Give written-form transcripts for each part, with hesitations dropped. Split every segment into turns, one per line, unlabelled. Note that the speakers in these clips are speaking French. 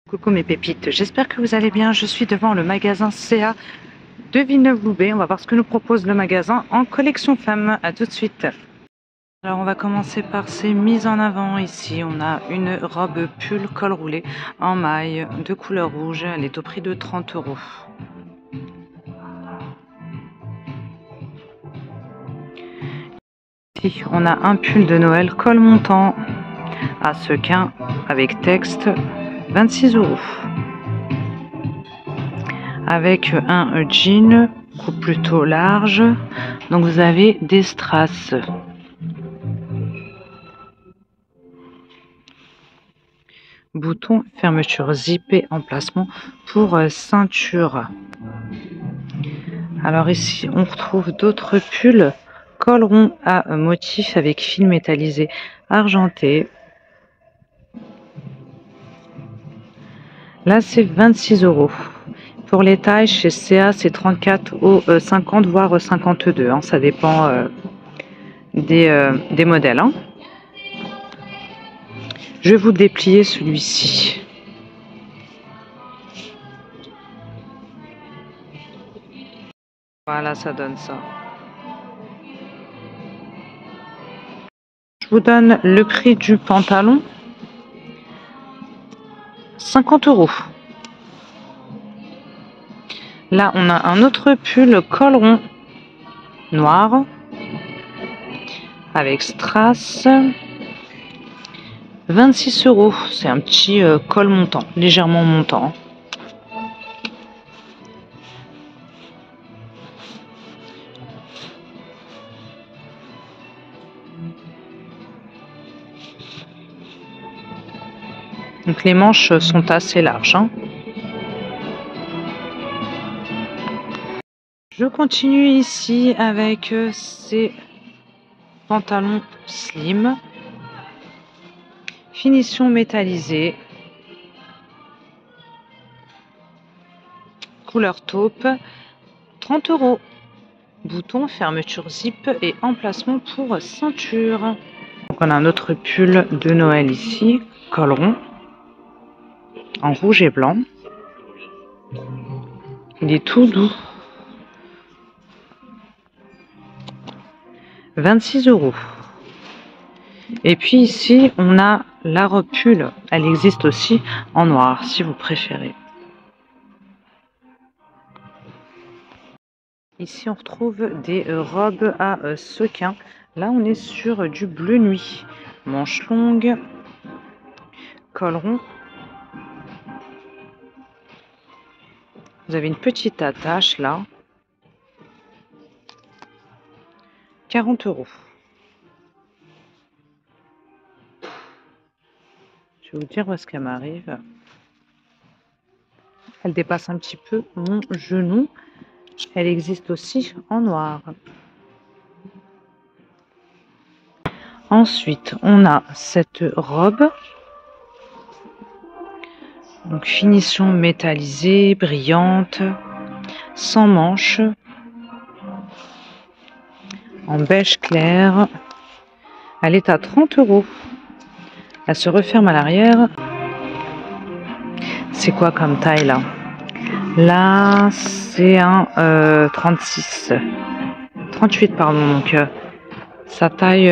Coucou mes pépites, j'espère que vous allez bien. Je suis devant le magasin CA de Villeneuve-Loubet. On va voir ce que nous propose le magasin en collection femmes. À tout de suite. Alors on va commencer par ces mises en avant. Ici on a une robe pull col roulé en maille de couleur rouge. Elle est au prix de 30 €. Ici on a un pull de Noël col montant à sequin avec texte, 26 €. Avec un jean coupe plutôt large, donc vous avez des strass. Bouton, fermeture zippée, emplacement pour ceinture. Alors ici on retrouve d'autres pulls col rond à motif avec fil métallisé argenté. Là c'est 26 €. Pour les tailles chez CA c'est 34 au 50 voire 52, hein, ça dépend des modèles, hein. Je vais vous déplier celui-ci. Voilà, ça donne ça. Je vous donne le prix du pantalon. 50 €. Là, on a un autre pull col rond noir avec strass. 26 €. C'est un petit col montant, légèrement montant. Donc les manches sont assez larges, hein. Je continue ici avec ces pantalons slim. Finition métallisée. Couleur taupe. 30 €. Bouton, fermeture zip et emplacement pour ceinture. Donc on a un autre pull de Noël ici, col rond, en rouge et blanc. Il est tout doux. 26 €. Et puis ici, on a la robe pull. Elle existe aussi en noir, si vous préférez. Ici, on retrouve des robes à sequin. Là, on est sur du bleu nuit. Manche longue, col rond. Vous avez une petite attache là. 40 €. Je vais vous dire où est-ce qu'elle m'arrive. Elle dépasse un petit peu mon genou. Elle existe aussi en noir. Ensuite, on a cette robe. Donc finition métallisée, brillante, sans manches, en beige clair. Elle est à 30 €. Elle se referme à l'arrière. C'est quoi comme taille là? Là, c'est un 36. 38, pardon. Donc, sa taille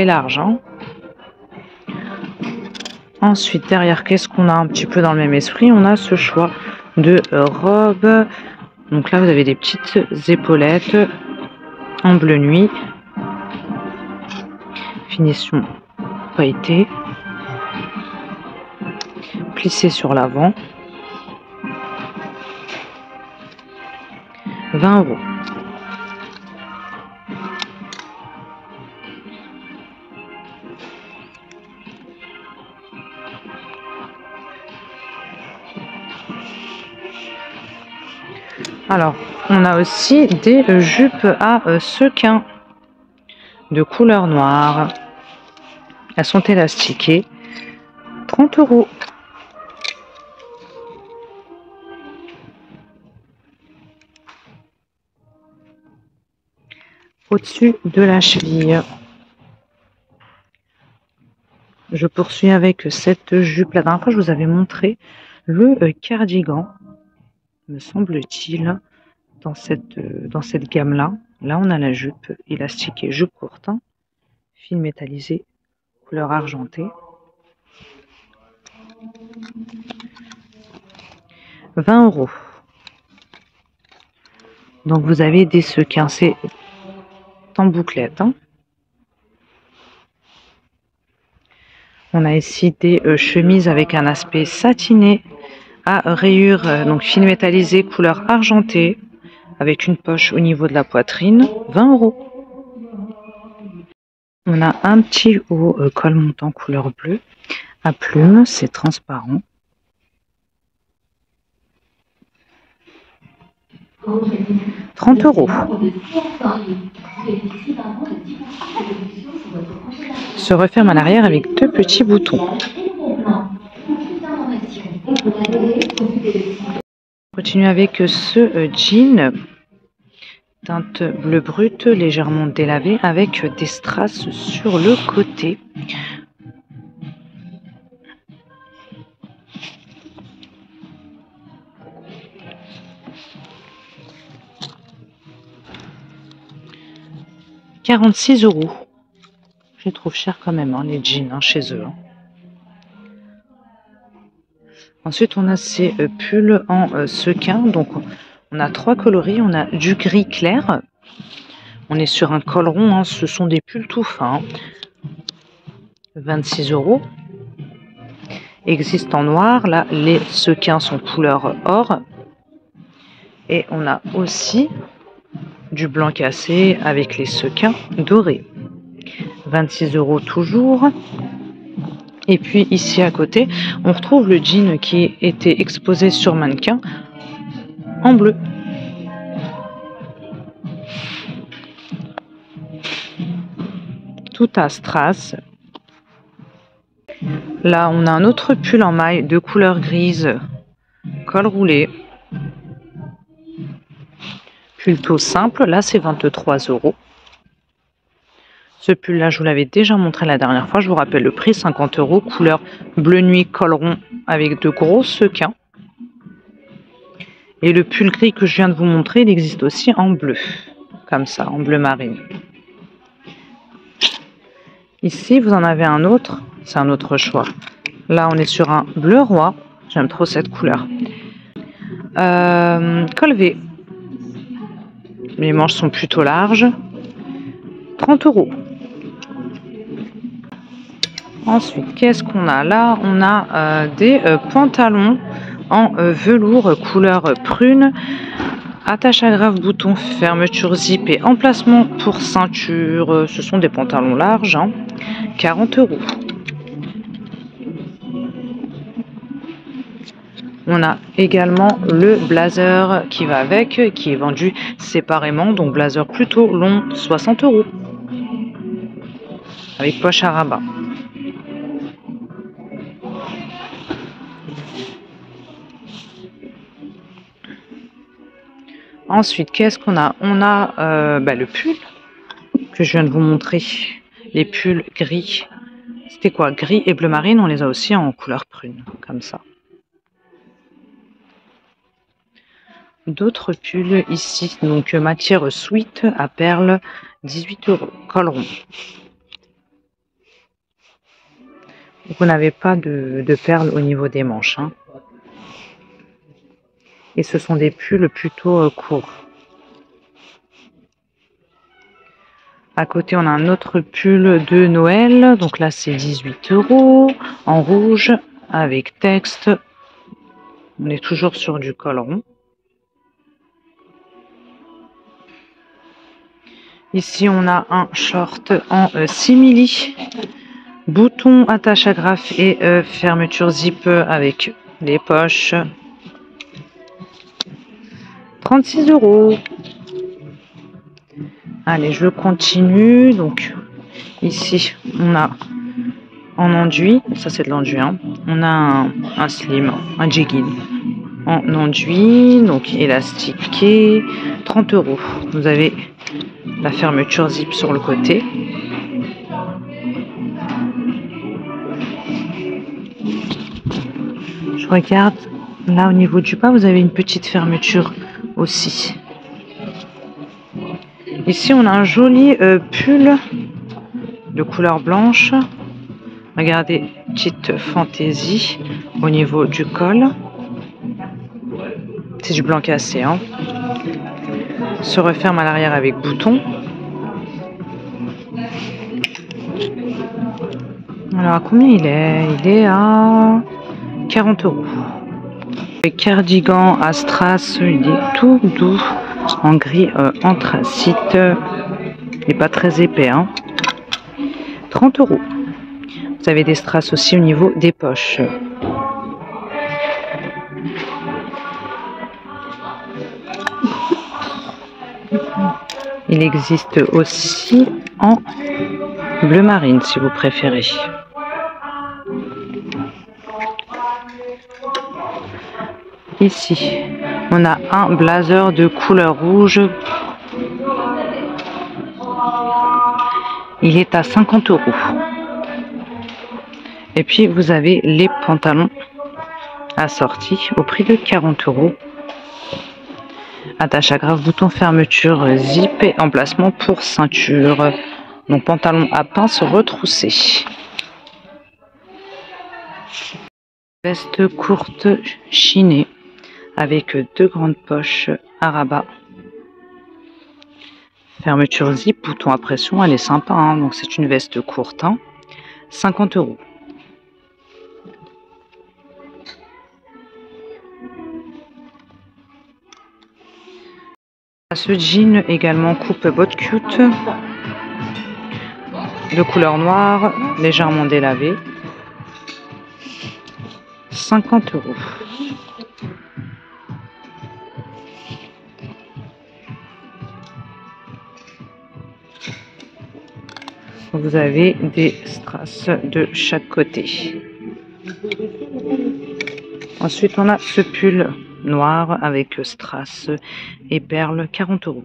large, hein. Ensuite, derrière, qu'est-ce qu'on a un petit peu dans le même esprit? On a ce choix de robe. Donc là, vous avez des petites épaulettes en bleu nuit. Finition pailletée. Plissé sur l'avant. 20 €. Alors, on a aussi des jupes à sequin de couleur noire. Elles sont élastiquées. 30 €. Au-dessus de la cheville. Je poursuis avec cette jupe. La dernière fois, je vous avais montré le cardigan, me semble-t-il, dans cette gamme-là. Là, on a la jupe élastiquée, jupe courte, hein, fil métallisé, couleur argentée. 20 €. Donc, vous avez des sequins, c'est en bouclette, hein. On a ici des chemises avec un aspect satiné à rayures, donc fil métallisé, couleur argentée, avec une poche au niveau de la poitrine, 20 €. On a un petit haut col montant couleur bleue, à plumes, c'est transparent. 30 €. Se referme à l'arrière avec 2 petits boutons. On continue avec ce jean teinte bleu brut, légèrement délavé, avec des strass sur le côté. « 46 €. Je les trouve chers quand même, hein, les jeans, hein, chez eux. Hein. Ensuite, on a ces pulls en sequin. Donc, on a 3 coloris. On a du gris clair. On est sur un col rond. Hein. Ce sont des pulls tout fins. 26 €. Existe en noir. Là, les sequins sont couleur or. Et on a aussi du blanc cassé avec les sequins dorés. 26 € toujours. Et puis ici à côté, on retrouve le jean qui était exposé sur mannequin en bleu. Tout à strass. Là, on a un autre pull en maille de couleur grise, col roulé. Plutôt simple. Là, c'est 23 €. Ce pull-là, je vous l'avais déjà montré la dernière fois. Je vous rappelle le prix, 50 €. Couleur bleu nuit, col rond avec de gros sequins. Et le pull gris que je viens de vous montrer, il existe aussi en bleu. Comme ça, en bleu marine. Ici, vous en avez un autre. C'est un autre choix. Là, on est sur un bleu roi. J'aime trop cette couleur. Col V. Les manches sont plutôt larges. 30 €. Ensuite, qu'est-ce qu'on a là? On a des pantalons en velours couleur prune, attache agrafe, bouton, fermeture zip et emplacement pour ceinture. Ce sont des pantalons larges, hein. 40 €. On a également le blazer qui va avec, qui est vendu séparément, donc blazer plutôt long, 60 €. Avec poche à rabat. Ensuite, qu'est-ce qu'on a? On a le pull que je viens de vous montrer. Les pulls gris. C'était quoi? Gris et bleu marine. On les a aussi en couleur prune, comme ça. D'autres pulls ici. Donc, matière sweat à perles, 18 €. Col rond. Vous n'avez pas de perles au niveau des manches. Hein. Et ce sont des pulls plutôt courts. À côté, on a un autre pull de Noël. Donc là, c'est 18 € en rouge avec texte. On est toujours sur du col rond. Ici, on a un short en simili. Bouton, attache agrafe et fermeture zip avec les poches. 36 €. Allez, je continue. Donc, ici, on a en enduit. Ça, c'est de l'enduit. Hein. On a un slim, un jegging en enduit. Donc, élastiqué. 30 €. Vous avez la fermeture zip sur le côté. Je regarde, là au niveau du bas, vous avez une petite fermeture aussi. Ici, on a un joli pull de couleur blanche. Regardez, petite fantaisie au niveau du col. C'est du blanc cassé, hein. Se referme à l'arrière avec bouton. Alors, à combien il est? Il est à 40 €. Le cardigan à strass, il est tout doux, en gris anthracite. Il n'est pas très épais, hein. 30 €. Vous avez des strass aussi au niveau des poches. Il existe aussi en bleu marine si vous préférez. Ici, on a un blazer de couleur rouge. Il est à 50 €. Et puis, vous avez les pantalons assortis au prix de 40 €. Attache à grave, bouton fermeture, zip et emplacement pour ceinture. Donc, pantalon à pince retroussé. Veste courte chinée avec 2 grandes poches à rabat. Fermeture zip, bouton à pression, elle est sympa, hein, donc c'est une veste courte, hein, 50 €. Ce jean également coupe botte cute de couleur noire, légèrement délavé, 50 €. Vous avez des strass de chaque côté. Ensuite, on a ce pull noir avec strass et perles, 40 €.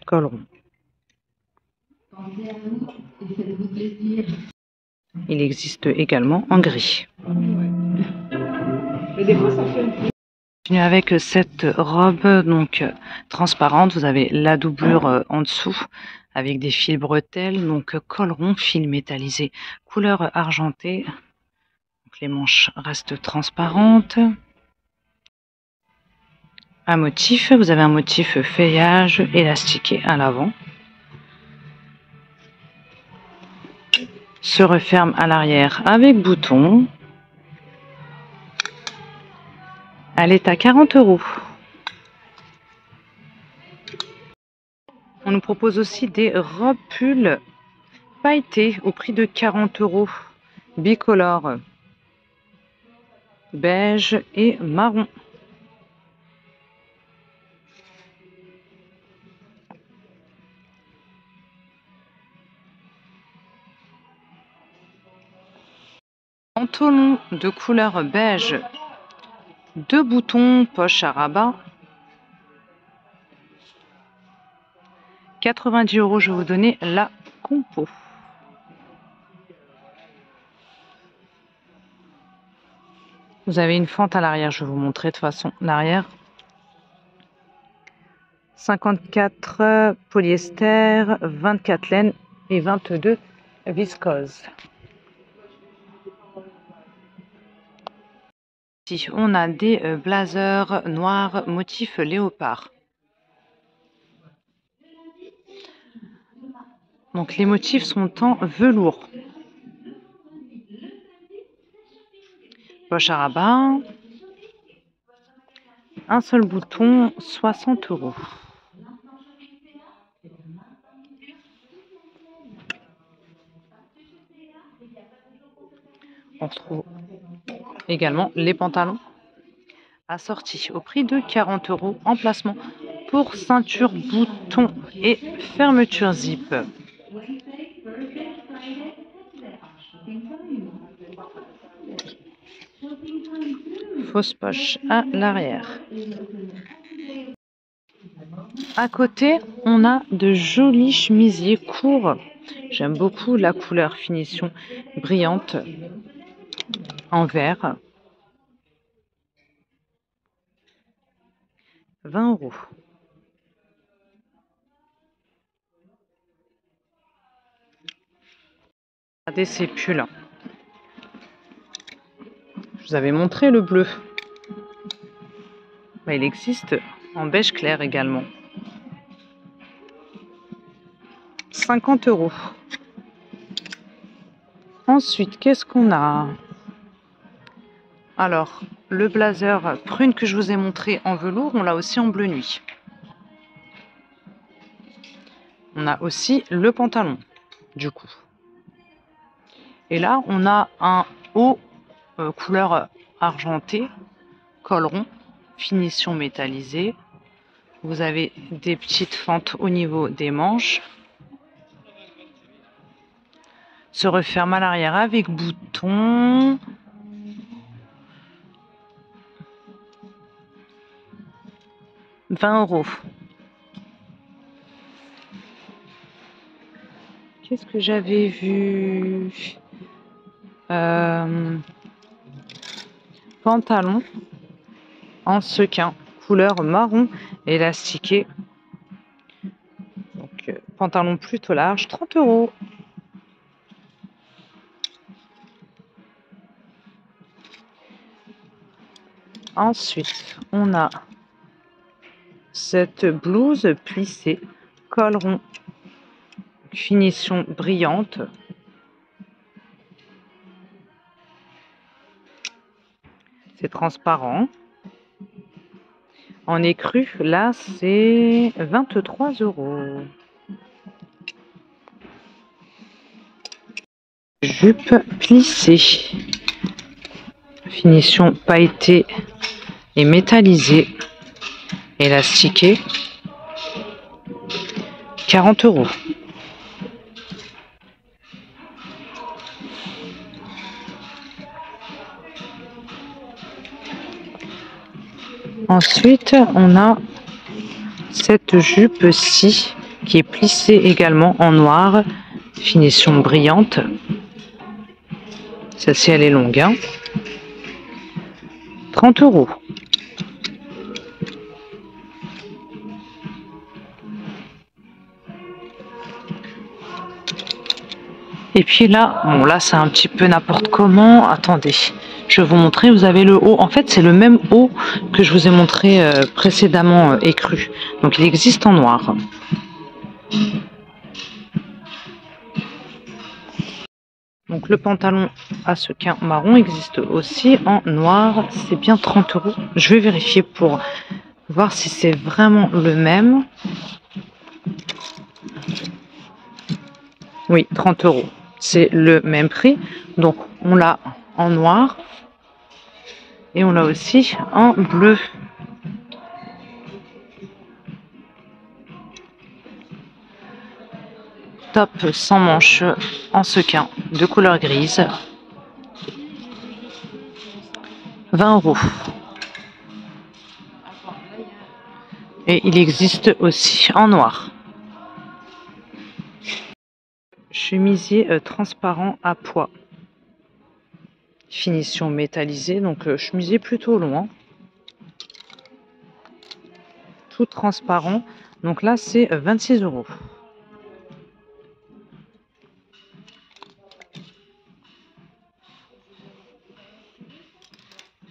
Col rond. Il existe également en gris. Continue avec cette robe donc transparente. Vous avez la doublure en dessous avec des fils bretelles, donc col rond, fil métallisé, couleur argentée. Donc, les manches restent transparentes. Un motif, vous avez un motif feuillage élastiqué à l'avant. Se referme à l'arrière avec bouton. Elle est à 40 €. On nous propose aussi des robes pulls pailletées au prix de 40 €. Bicolore, beige et marron. Pantalon de couleur beige, 2 boutons, poche à rabat. 90 €, je vais vous donner la compo. Vous avez une fente à l'arrière, je vais vous montrer de toute façon l'arrière. 54 polyester, 24 laine et 22 viscose. Ici, on a des blazers noirs motif léopard. Donc les motifs sont en velours. Poche à rabat. Un seul bouton, 60 €. On retrouve également les pantalons assortis au prix de 40 €. Emplacement pour ceinture, bouton et fermeture zip. Fausse poche à l'arrière. À côté, on a de jolis chemisiers courts. J'aime beaucoup la couleur finition brillante en vert. 20 €. Regardez ces pulls. Je vous avais montré le bleu. Bah, il existe en beige clair également. 50 €. Ensuite, qu'est-ce qu'on a? Alors, le blazer prune que je vous ai montré en velours, on l'a aussi en bleu nuit. On a aussi le pantalon, du coup. Et là, on a un haut couleur argentée, col rond, finition métallisée. Vous avez des petites fentes au niveau des manches. Se referme à l'arrière avec bouton. « 20 €. Qu'est-ce que j'avais vu? Pantalon en sequin, couleur marron élastiqué. Donc, pantalon plutôt large, 30 €. Ensuite, on a cette blouse plissée, col rond, finition brillante. C'est transparent. En écru, là, c'est 23 €. Jupe plissée. Finition pailletée et métallisée. Élastiquée. 40 €. Ensuite, on a cette jupe-ci qui est plissée également en noir, finition brillante. Celle-ci, elle est longue, hein. 30 €. Et puis là, bon là c'est un petit peu n'importe comment. Attendez, je vais vous montrer. Vous avez le haut. En fait, c'est le même haut que je vous ai montré précédemment écru. Donc il existe en noir. Donc le pantalon à sequin marron existe aussi en noir. C'est bien 30 €. Je vais vérifier pour voir si c'est vraiment le même. Oui, 30 €. C'est le même prix. Donc on l'a en noir et on l'a aussi en bleu. Top sans manches en sequin de couleur grise. 20 €. Et il existe aussi en noir. Chemisier transparent à pois. Finition métallisée, donc chemisier plutôt long. Tout transparent. Donc là, c'est 26 €.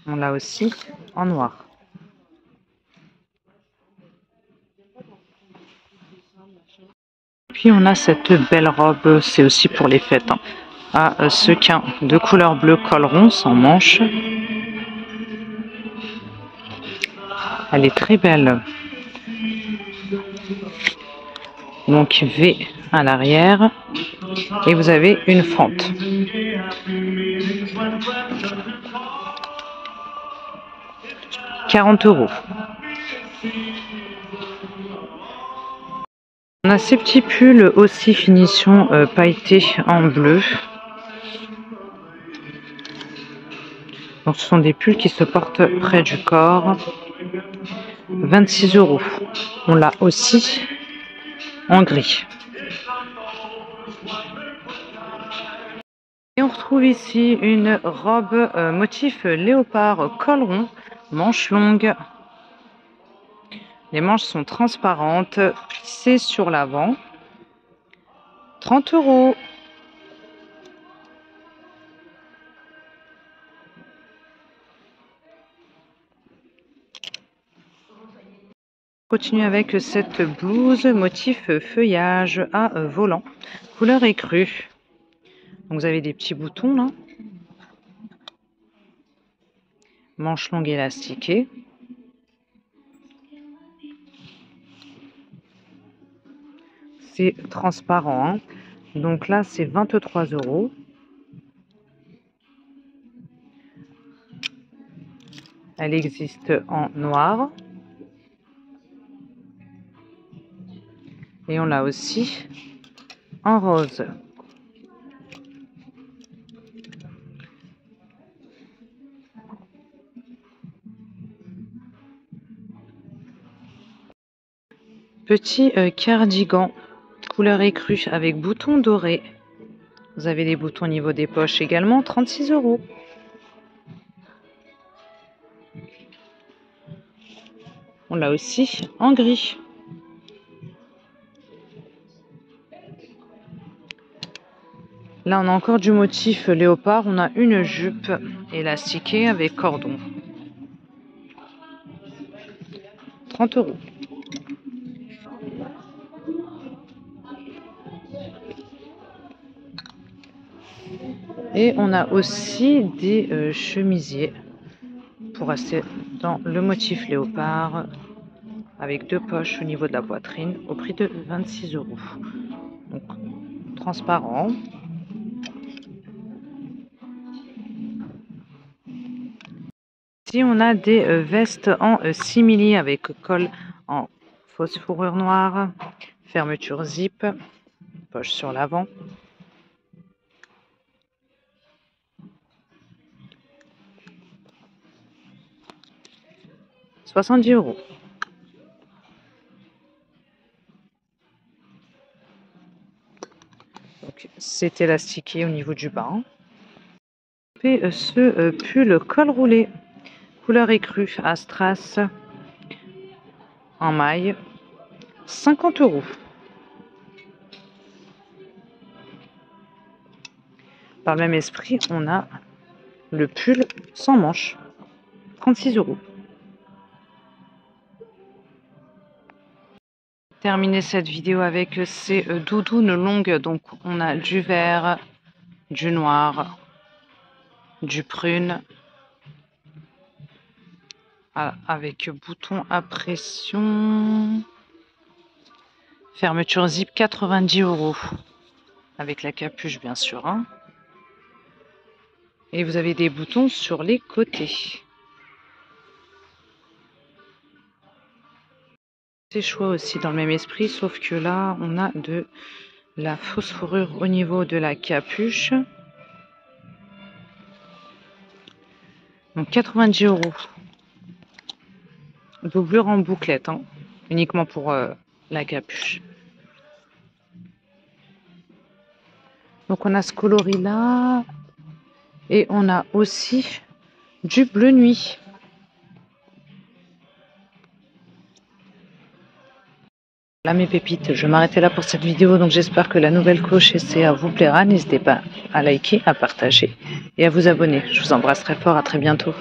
On l'a aussi en noir. Puis on a cette belle robe, c'est aussi pour les fêtes, hein, à sequin de couleur bleu, col rond, sans manches. Elle est très belle. Donc V à l'arrière et vous avez une fente. « 40 €. On a ces petits pulls aussi finition pailletée en bleu. Donc ce sont des pulls qui se portent près du corps. 26 €. On l'a aussi en gris. Et on retrouve ici une robe motif léopard, col rond, manches longues. Les manches sont transparentes, plissées sur l'avant. 30 €. Continue avec cette blouse motif feuillage à volant, couleur écrue. Donc vous avez des petits boutons là. Manches longues élastiquées. C'est transparent, hein. Donc là c'est 23 €. Elle existe en noir. Et on l'a aussi en rose. Petit cardigan, couleur écrue avec boutons dorés. Vous avez les boutons au niveau des poches également, 36 €. On l'a aussi en gris. Là, on a encore du motif léopard. On a une jupe élastiquée avec cordon. 30 €. Et on a aussi des chemisiers pour rester dans le motif léopard avec 2 poches au niveau de la poitrine au prix de 26 €. Donc transparent. Ici on a des vestes en simili avec col en fausse fourrure noire, fermeture zip, poche sur l'avant. « 70 €. C'est élastiqué au niveau du bas. Et ce pull col roulé, couleur écrue à strass en maille, 50 €. Par le même esprit, on a le pull sans manches, 36 €. Terminer cette vidéo avec ces doudounes longues. Donc on a du vert, du noir, du prune avec bouton à pression, fermeture zip, 90 € avec la capuche bien sûr, hein. Et vous avez des boutons sur les côtés. Ces choix aussi dans le même esprit, sauf que là on a de la fausse fourrure au niveau de la capuche. Donc 90 €. Doublure en bouclette, hein, uniquement pour la capuche. Donc on a ce coloris là. Et on a aussi du bleu nuit. Voilà mes pépites, je vais m'arrêter là pour cette vidéo. Donc j'espère que la nouvelle coach SCA vous plaira. N'hésitez pas à liker, à partager et à vous abonner. Je vous embrasse très fort, à très bientôt.